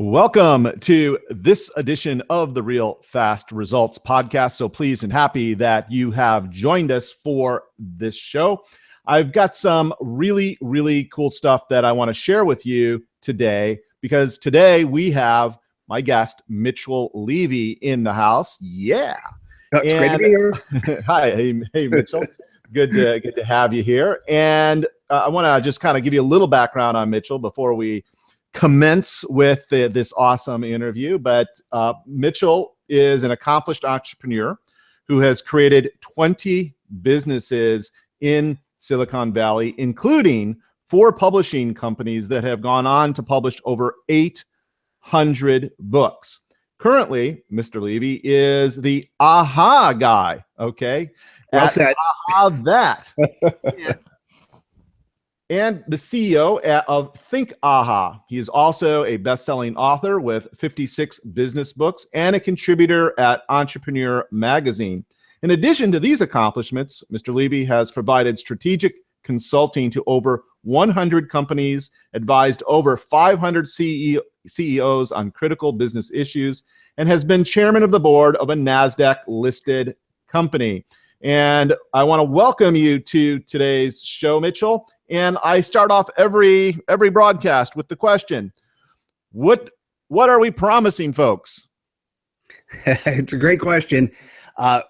Welcome to this edition of the Real Fast Results podcast. So pleased and happy that you have joined us for this show. I've got some really cool stuff that I want to share with you today, because today we have my guest, Mitchell Levy, in the house. Yeah. It's great to be here. Hi. Hey, Mitchell. Good to have you here. And I want to just kind of give you a little background on Mitchell before we commence with this awesome interview. But Mitchell is an accomplished entrepreneur who has created 20 businesses in Silicon Valley, including 4 publishing companies that have gone on to publish over 800 books. Currently, Mr. Levy is the aha guy, okay? Well said. Aha that. And the CEO of Think Aha. He is also a best-selling author with 56 business books and a contributor at Entrepreneur Magazine. In addition to these accomplishments, Mr. Levy has provided strategic consulting to over 100 companies, advised over 500 CEOs on critical business issues, and has been chairman of the board of a NASDAQ-listed company. And I want to welcome you to today's show, Mitchell. And I start off every broadcast with the question, what are we promising folks? It's a great question.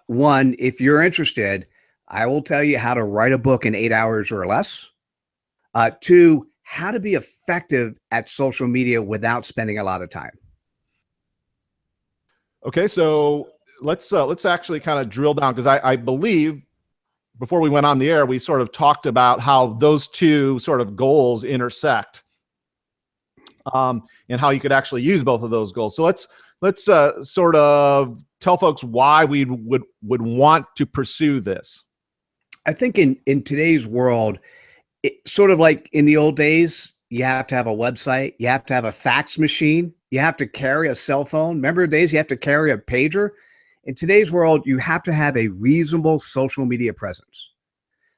One, if you're interested, I will tell you how to write a book in 8 hours or less. 2, how to be effective at social media without spending a lot of time. Okay, so let's actually kind of drill down, because I believe before we went on the air, we sort of talked about how those two sort of goals intersect, and how you could actually use both of those goals. So let's sort of tell folks why we would want to pursue this. I think in today's world, sort of like in the old days, you have to have a website, you have to have a fax machine, you have to carry a cell phone. Remember the days you have to carry a pager? In today's world, you have to have a reasonable social media presence.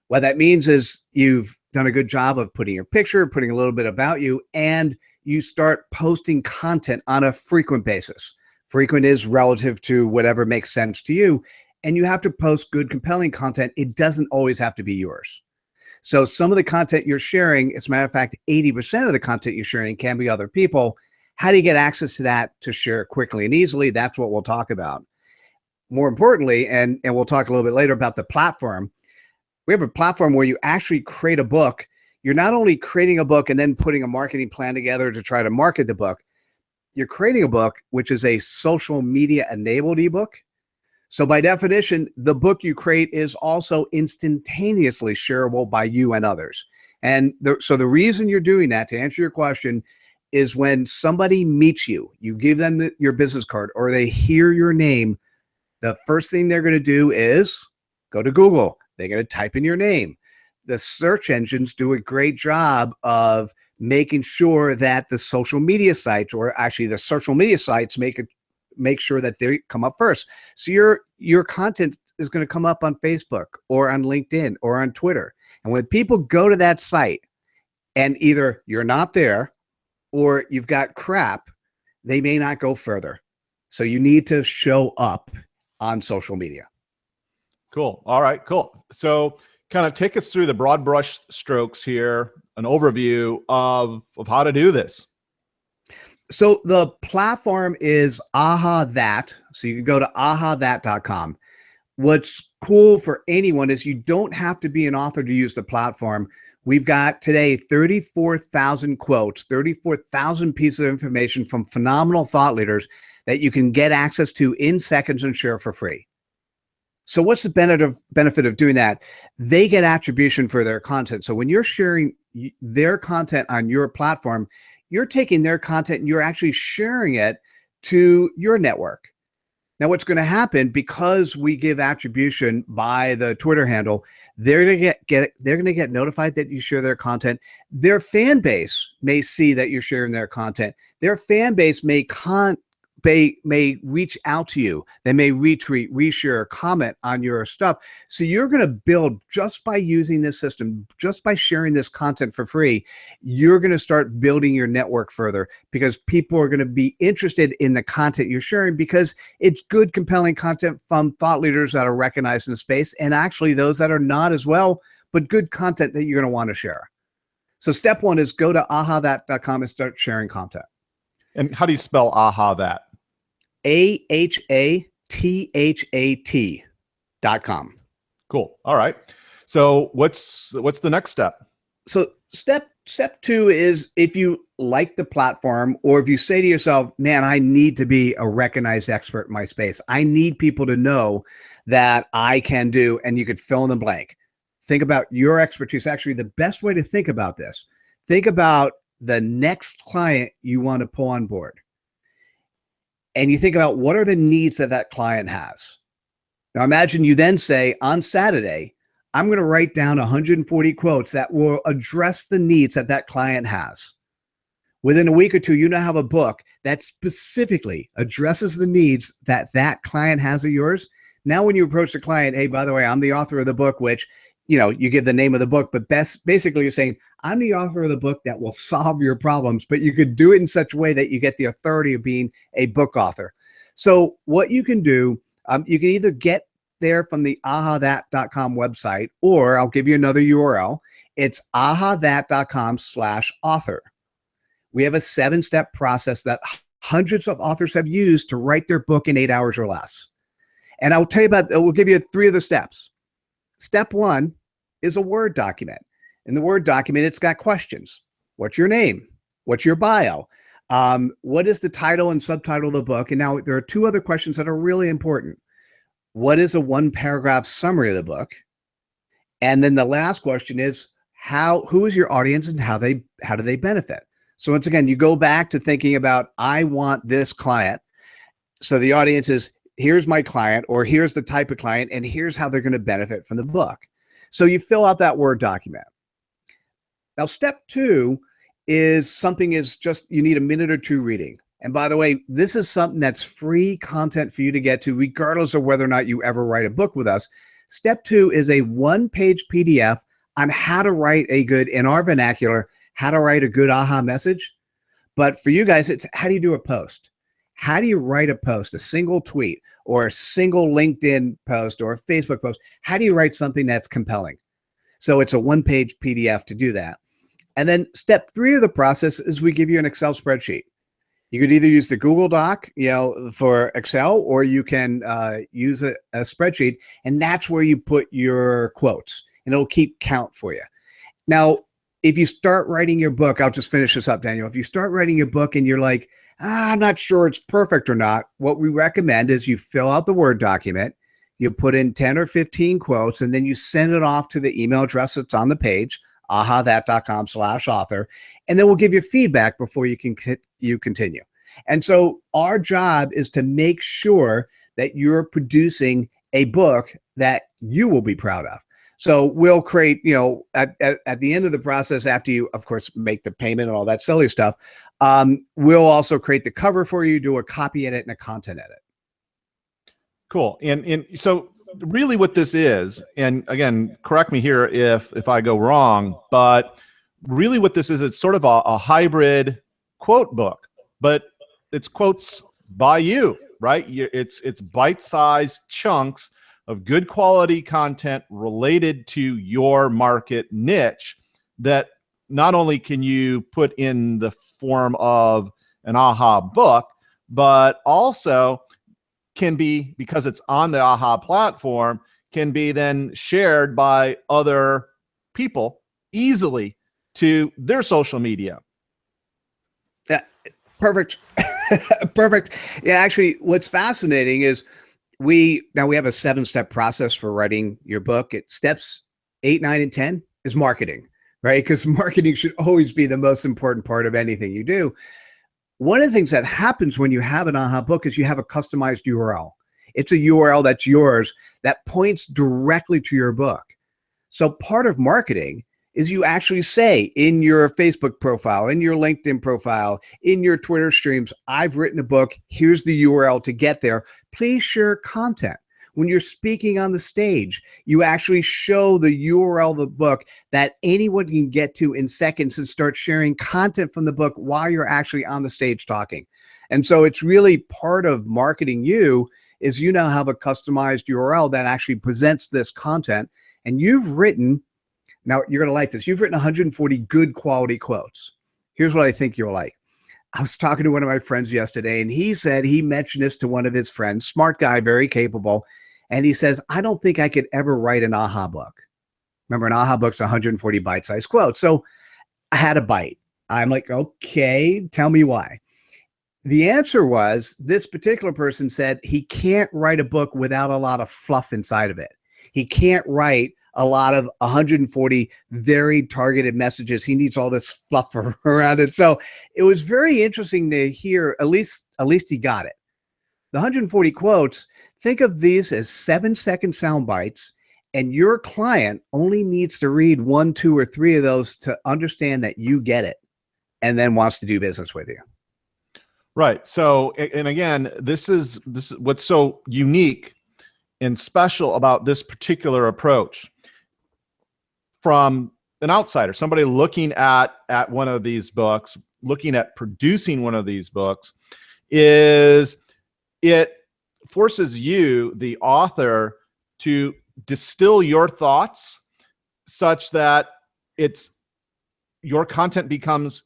What that means is you've done a good job of putting your picture, putting a little bit about you, and you start posting content on a frequent basis. Frequent is relative to whatever makes sense to you. And you have to post good, compelling content. It doesn't always have to be yours. So some of the content you're sharing, as a matter of fact, 80% of the content you're sharing can be other people. How do you get access to that to share quickly and easily? That's what we'll talk about. More importantly, and we'll talk a little bit later about the platform, we have a platform where you actually create a book. You're not only creating a book and then putting a marketing plan together to try to market the book, you're creating a book, which is a social media enabled ebook. So by definition, the book you create is also instantaneously shareable by you and others. And so the reason you're doing that, to answer your question, is when somebody meets you, you give them your business card, or they hear your name, the first thing they're going to do is go to Google. They're going to type in your name. The search engines do a great job of making sure that the social media sites, or actually the social media sites, make sure that they come up first. So your content is going to come up on Facebook or on LinkedIn or on Twitter. And when people go to that site and either you're not there or you've got crap, they may not go further. So you need to show up on social media. Cool. All right, cool. So kind of take us through the broad brush strokes here, an overview of how to do this. So the platform is Aha That. So you can go to ahathat.com. What's cool for anyone is you don't have to be an author to use the platform. We've got today 34,000 quotes, 34,000 pieces of information from phenomenal thought leaders that you can get access to in seconds and share for free. So what's the benefit of doing that? They get attribution for their content. So when you're sharing their content on your platform, you're taking their content and you're actually sharing it to your network. Now, what's going to happen, because we give attribution by the Twitter handle, they're going to get notified that you share their content. Their fan base may see that you're sharing their content. Their fan base may may reach out to you. They may retweet, reshare, comment on your stuff. So you're going to build, just by using this system, just by sharing this content for free, you're going to start building your network further, because people are going to be interested in the content you're sharing, because it's good, compelling content from thought leaders that are recognized in the space, and actually those that are not as well, but good content that you're going to want to share. So step one is go to ahathat.com and start sharing content. And how do you spell aha that? ahathat.com. Cool. All right. So what's the next step? So step two is, if you like the platform, or if you say to yourself, man, I need to be a recognized expert in my space. I need people to know that I can do, and you could fill in the blank. Think about your expertise. Actually, the best way to think about this, think about the next client you want to pull on board. And you think about, what are the needs that that client has? Now imagine you then say, on Saturday, I'm going to write down 140 quotes that will address the needs that that client has. Within a week or two, you now have a book that specifically addresses the needs that that client has of yours. Now, when you approach the client, hey, by the way, I'm the author of the book, which, you give the name of the book, but basically you're saying, I'm the author of the book that will solve your problems, but you could do it in such a way that you get the authority of being a book author. So what you can do, you can either get there from the ahathat.com website, or I'll give you another URL. It's ahathat.com/author. We have a 7-step process that hundreds of authors have used to write their book in 8 hours or less. And I'll tell you we'll give you 3 of the steps. Step 1 is a Word document. In the Word document, it's got questions. What's your name? What's your bio? What is the title and subtitle of the book? And now there are 2 other questions that are really important. What is a 1-paragraph summary of the book? And then the last question is, who is your audience, and how do they benefit? So once again, you go back to thinking about, I want this client. So the audience is, here's my client, or here's the type of client, and here's how they're going to benefit from the book. So you fill out that Word document. Now, step 2 is you need a minute or 2 reading. And by the way, this is something that's free content for you to get to, regardless of whether or not you ever write a book with us. Step 2 is a 1-page PDF on how to write in our vernacular, how to write a good aha message. But for you guys, it's how do you do a post? How do you write a post, a single tweet, or a single LinkedIn post, or a Facebook post? How do you write something that's compelling? So it's a 1-page PDF to do that. And then step 3 of the process is we give you an Excel spreadsheet. You could either use the Google Doc, for Excel, or you can use a spreadsheet, and that's where you put your quotes, and it'll keep count for you. Now, if you start writing your book, I'll just finish this up, Daniel. If you start writing your book and you're like, I'm not sure it's perfect or not, what we recommend is you fill out the Word document, you put in 10 or 15 quotes, and then you send it off to the email address that's on the page, ahathat.com/author, and then we'll give you feedback before you continue. And so our job is to make sure that you're producing a book that you will be proud of. So we'll create, at the end of the process, after you, of course, make the payment and all that silly stuff, we'll also create the cover for you, do a copy edit and a content edit. Cool. And so really what this is, and again, correct me here if I go wrong, but really what this is, it's sort of a hybrid quote book, but it's quotes by you, right? It's bite-sized chunks of good quality content related to your market niche that not only can you put in the form of an aha book, but also can be, because it's on the aha platform, can be then shared by other people easily to their social media. Yeah, perfect. Perfect. Yeah, actually, what's fascinating is we have a 7-step process for writing your book. Steps 8, 9, and 10 is marketing, right? Because marketing should always be the most important part of anything you do. One of the things that happens when you have an aha book is you have a customized URL. It's a URL that's yours that points directly to your book. So part of marketing is you actually say in your Facebook profile, in your LinkedIn profile, in your Twitter streams, I've written a book. Here's the URL to get there. Please share content. When you're speaking on the stage, you actually show the URL of the book that anyone can get to in seconds and start sharing content from the book while you're actually on the stage talking. And so it's really part of marketing you is you now have a customized URL that actually presents this content. And you've written, now you're going to like this, you've written 140 good quality quotes. Here's what I think you'll like. I was talking to one of my friends yesterday, and he said he mentioned this to one of his friends, smart guy, very capable. And he says, I don't think I could ever write an AHA book. Remember, an AHA book's 140 bite-sized quotes. So I had a bite. I'm like, okay, tell me why. The answer was this particular person said he can't write a book without a lot of fluff inside of it. He can't write a lot of 140 very targeted messages. He needs all this fluff around it. So it was very interesting to hear, at least he got it. The 140 quotes, think of these as 7-second sound bites, and your client only needs to read 1, 2, or 3 of those to understand that you get it and then wants to do business with you. Right. So, and again, this is what's so unique and special about this particular approach. From an outsider, somebody looking at one of these books, looking at producing one of these books, is it forces you, the author, to distill your thoughts such that your content becomes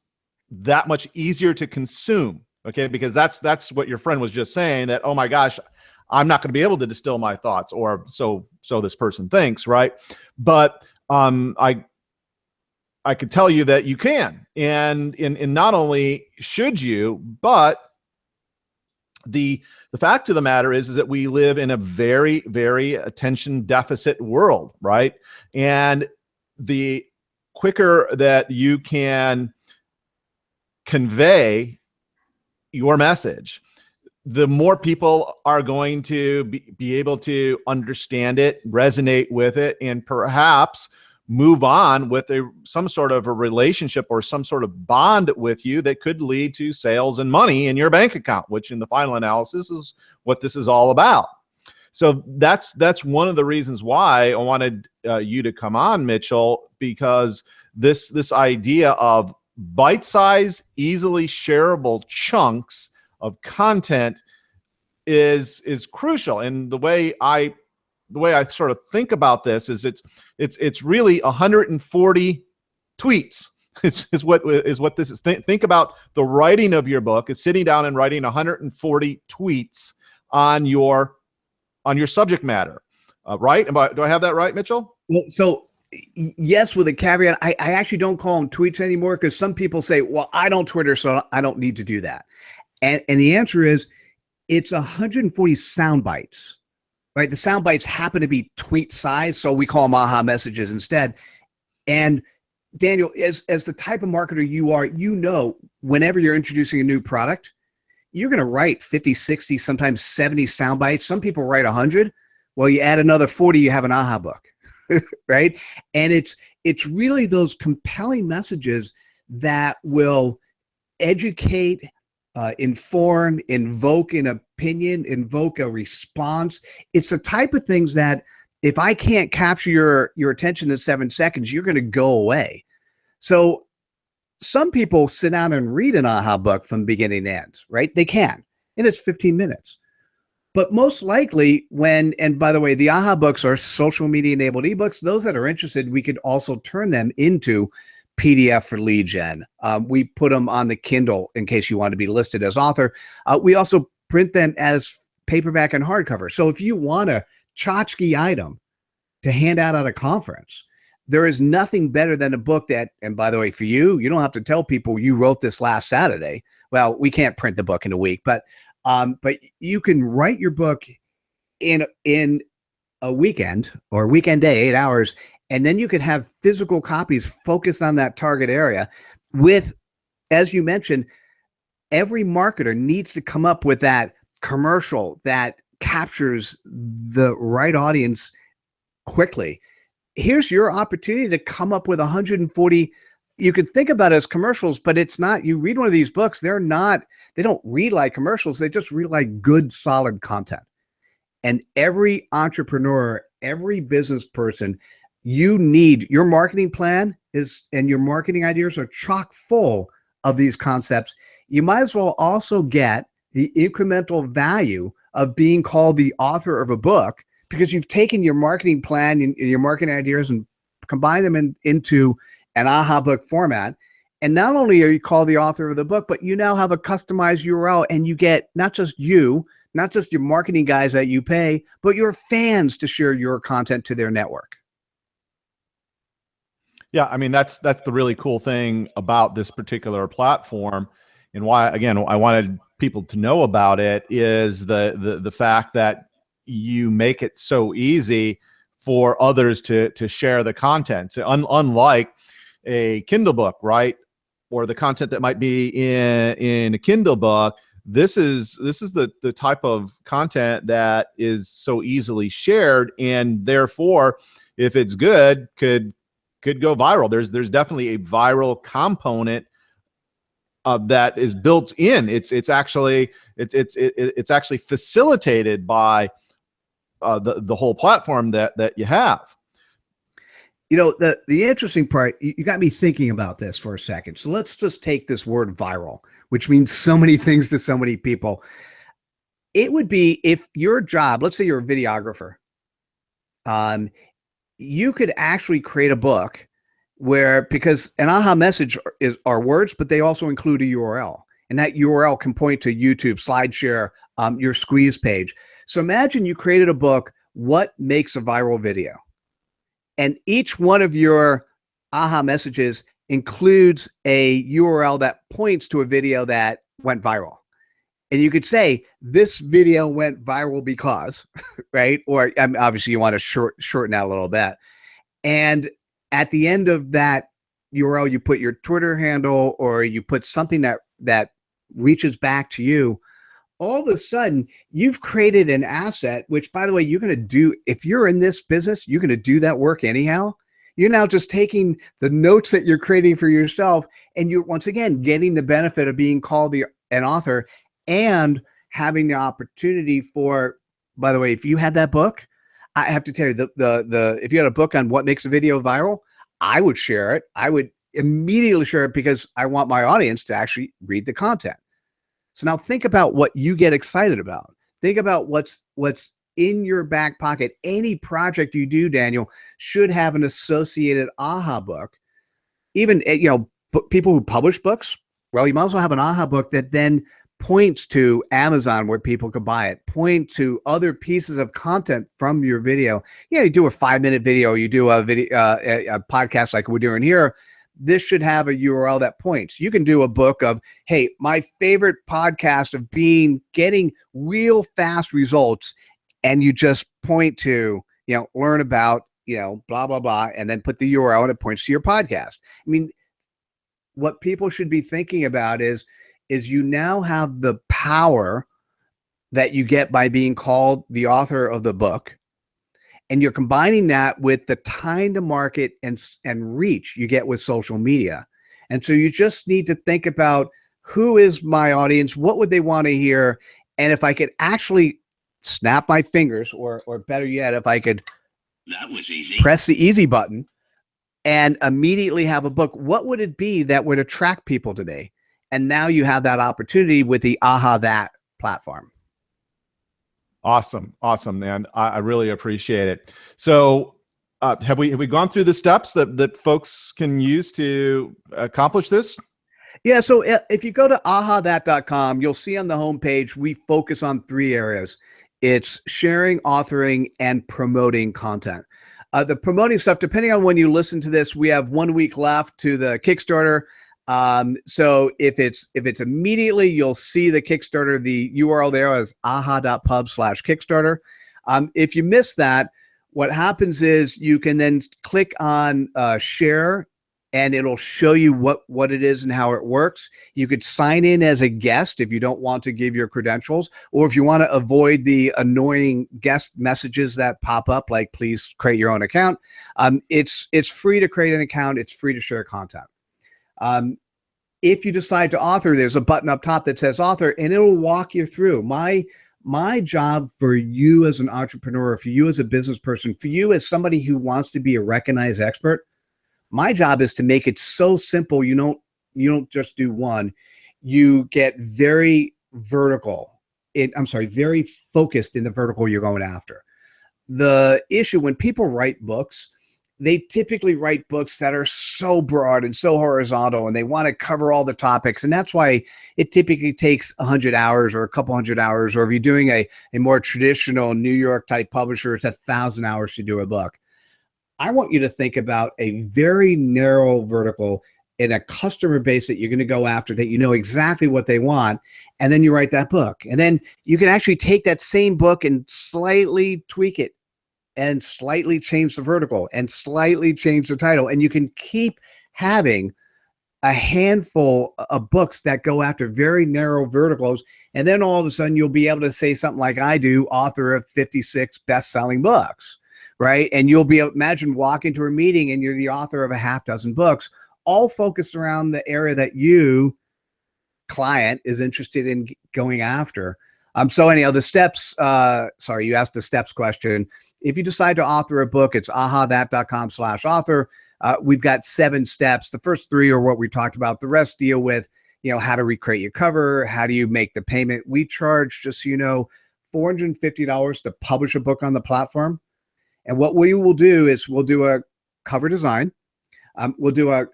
that much easier to consume. Okay, because that's what your friend was just saying, that, oh my gosh, I'm not going to be able to distill my thoughts, or so this person thinks, right? But I could tell you that you can, and not only should you, but the fact of the matter is that we live in a very, very attention deficit world, right? And the quicker that you can convey your message, the more people are going to be able to understand it, resonate with it, and perhaps move on with some sort of a relationship or some sort of bond with you that could lead to sales and money in your bank account, which in the final analysis is what this is all about. So that's one of the reasons why I wanted you to come on, Mitchell, because this idea of bite-sized, easily shareable chunks of content is crucial. And the way I sort of think about this is it's really 140 tweets is what this is. Think about the writing of your book is sitting down and writing 140 tweets on your subject matter, right? Do I have that right, Mitchell? Well, so yes, with a caveat, I actually don't call them tweets anymore, because some people say, well, I don't Twitter, so I don't need to do that. And the answer is it's 140 sound bites, right? The sound bites happen to be tweet size, so we call them AHA messages instead. And Daniel, as the type of marketer you are, whenever you're introducing a new product, you're going to write 50, 60, sometimes 70 sound bites. Some people write 100. Well, you add another 40, you have an AHA book. Right? And it's really those compelling messages that will educate, inform, invoke an opinion, invoke a response. It's the type of things that if I can't capture your attention in 7 seconds, you're going to go away. So some people sit down and read an AHA book from beginning to end, right? They can, and it's 15 minutes. But most likely and by the way, the AHA books are social media enabled ebooks. Those that are interested, we could also turn them into PDF for lead gen. We put them on the Kindle in case you want to be listed as author. We also print them as paperback and hardcover. So if you want a tchotchke item to hand out at a conference, there is nothing better than a book that, and by the way, for you don't have to tell people you wrote this last Saturday. Well, we can't print the book in a week, but you can write your book in a weekend or weekend day, 8 hours, and then you could have physical copies focused on that target area with, as you mentioned, every marketer needs to come up with that commercial that captures the right audience quickly. here's your opportunity to come up with 140. You could think about it as commercials, but it's not. You read one of these books, they don't read like commercials. They just read like good, solid content. And every entrepreneur, every business person, you need your marketing plan and your marketing ideas are chock full of these concepts. You might as well also get the incremental value of being called the author of a book, because you've taken your marketing plan and your marketing ideas and combined them into an AHA book format. And not only are you called the author of the book, but you now have a customized URL, and you get not just your marketing guys that you pay, but your fans to share your content to their network. Yeah, I mean, that's the really cool thing about this particular platform, and why, again, I wanted people to know about it, is the fact that you make it so easy for others to share the content. So unlike a Kindle book, right, or the content that might be in a Kindle book, this is the type of content that is so easily shared, and therefore, if it's good, could go viral. There's definitely a viral component that is built in. It's actually facilitated by the whole platform that you have. You know, the interesting part, you got me thinking about this for a second. So let's just take this word viral, which means so many things to so many people. It would be, if your job, let's say you're a videographer, you could actually create a book where, because an AHA message are words, but they also include a URL, and that URL can point to YouTube, SlideShare, your squeeze page. So imagine you created a book, What Makes a Viral Video? And each one of your AHA messages includes a URL that points to a video that went viral. And you could say, this video went viral because, right? Or obviously you want to shorten that a little bit. And at the end of that URL, you put your Twitter handle, or you put something that reaches back to you. All of a sudden, you've created an asset, which, by the way, you're going to do, if you're in this business, you're going to do that work anyhow. You're now just taking the notes that you're creating for yourself, and you're, once again, getting the benefit of being called an author, and having the opportunity for, by the way, if you had that book, I have to tell you, if you had a book on what makes a video viral, I would share it. I would immediately share it, because I want my audience to actually read the content. So now think about what you get excited about. Think about what's in your back pocket. Any project you do, Daniel, should have an associated AHA book. Even, you know, people who publish books, well, you might as well have an AHA book that then points to Amazon where people could buy it, point to other pieces of content from your video. Yeah, you do a 5-minute video, you do a video, a podcast like we're doing here. This should have a URL that points. You can do a book of, hey, my favorite podcast of getting real fast results, and you just point to, you know, learn about, you know, blah, blah, blah, and then put the URL and it points to your podcast. I mean, what people should be thinking about is you now have the power that you get by being called the author of the book, and you're combining that with the time to market and reach you get with social media. And so you just need to think about, who is my audience? What would they want to hear? And if I could actually snap my fingers, or better yet, if I could press the easy button and immediately have a book, what would it be that would attract people today? And now you have that opportunity with the AHA That platform. Awesome, man. I really appreciate it. So have we gone through the steps that folks can use to accomplish this? Yeah, so if you go to ahathat.com, you'll see on the homepage, we focus on 3 areas. It's sharing, authoring, and promoting content. The promoting stuff, depending on when you listen to this, we have 1 week left to the Kickstarter. So if it's immediately, you'll see the Kickstarter, the URL there is aha.pub/Kickstarter. If you miss that, what happens is you can then click on share, and it'll show you what it is and how it works. You could sign in as a guest if you don't want to give your credentials, or if you want to avoid the annoying guest messages that pop up, like please create your own account. It's free to create an account. It's free to share content. If you decide to author, there's a button up top that says author, and it'll walk you through. My job for you as an entrepreneur, for you as a business person, for you as somebody who wants to be a recognized expert, my job is to make it so simple. You don't just do one. You get very vertical. Very focused in the vertical you're going after. The issue when people write books, they typically write books that are so broad and so horizontal, and they want to cover all the topics. And that's why it typically takes 100 hours or a couple hundred hours. Or if you're doing a more traditional New York type publisher, it's 1,000 hours to do a book. I want you to think about a very narrow vertical in a customer base that you're going to go after, that you know exactly what they want. And then you write that book. And then you can actually take that same book and slightly tweak it, and slightly change the vertical, and slightly change the title. And you can keep having a handful of books that go after very narrow verticals. And then all of a sudden you'll be able to say something like I do, author of 56 best-selling books, right? And you'll be able to imagine walking to a meeting and you're the author of a half dozen books, all focused around the area that you, client, is interested in going after. So anyhow, the steps, you asked the steps question. If you decide to author a book, it's ahathat.com/author. We've got 7 steps. The first 3 are what we talked about. The rest deal with, how to recreate your cover. How do you make the payment? We charge, just so you know, $450 to publish a book on the platform. And what we will do is we'll do a cover design. We'll do a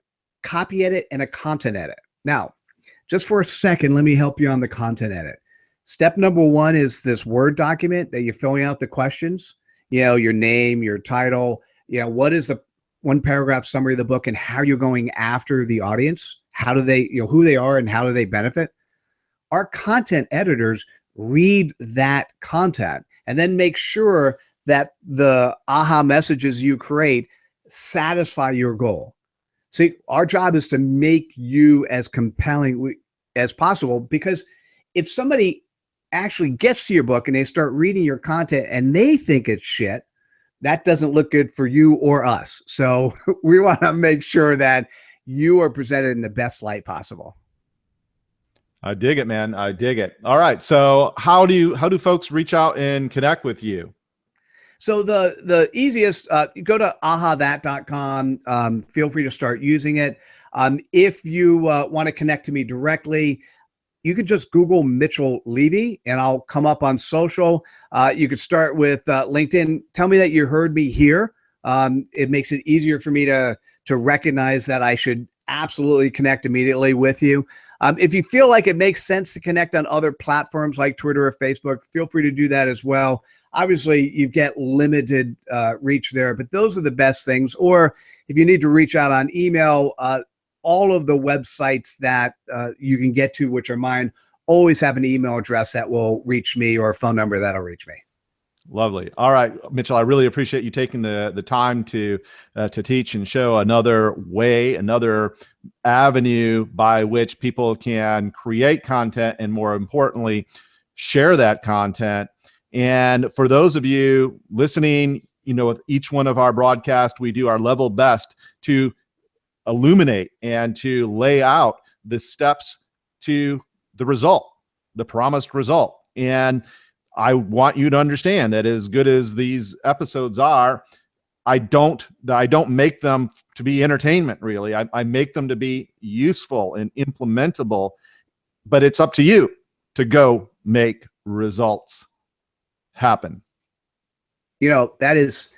copy edit and a content edit. Now, just for a second, let me help you on the content edit. Step number 1 is this Word document that you're filling out the questions, your name, your title, what is the 1 paragraph summary of the book, and how you're going after the audience. How do they, who they are and how do they benefit? Our content editors read that content and then make sure that the aha messages you create satisfy your goal. See, our job is to make you as compelling as possible, because if somebody actually gets to your book and they start reading your content and they think it's shit, that doesn't look good for you or us. So we want to make sure that you are presented in the best light possible. I dig it, man. I dig it. All right. So how do folks reach out and connect with you? So the easiest, go to ahathat.com. Feel free to start using it. If you want to connect to me directly, you can just Google Mitchell Levy and I'll come up on social. You could start with LinkedIn. Tell me that you heard me here. It makes it easier for me to recognize that I should absolutely connect immediately with you. If you feel like it makes sense to connect on other platforms like Twitter or Facebook, feel free to do that as well. Obviously, you get limited reach there, but those are the best things. Or if you need to reach out on email, all of the websites that you can get to, which are mine, always have an email address that will reach me, or a phone number that'll reach me. Lovely. All right, Mitchell, I really appreciate you taking the time to teach and show another way, another avenue by which people can create content, and more importantly, share that content. And for those of you listening, with each one of our broadcasts, we do our level best to illuminate and to lay out the steps to the result, the promised result. And I want you to understand that as good as these episodes are, I don't make them to be entertainment, really. I make them to be useful and implementable, but it's up to you to go make results happen. That is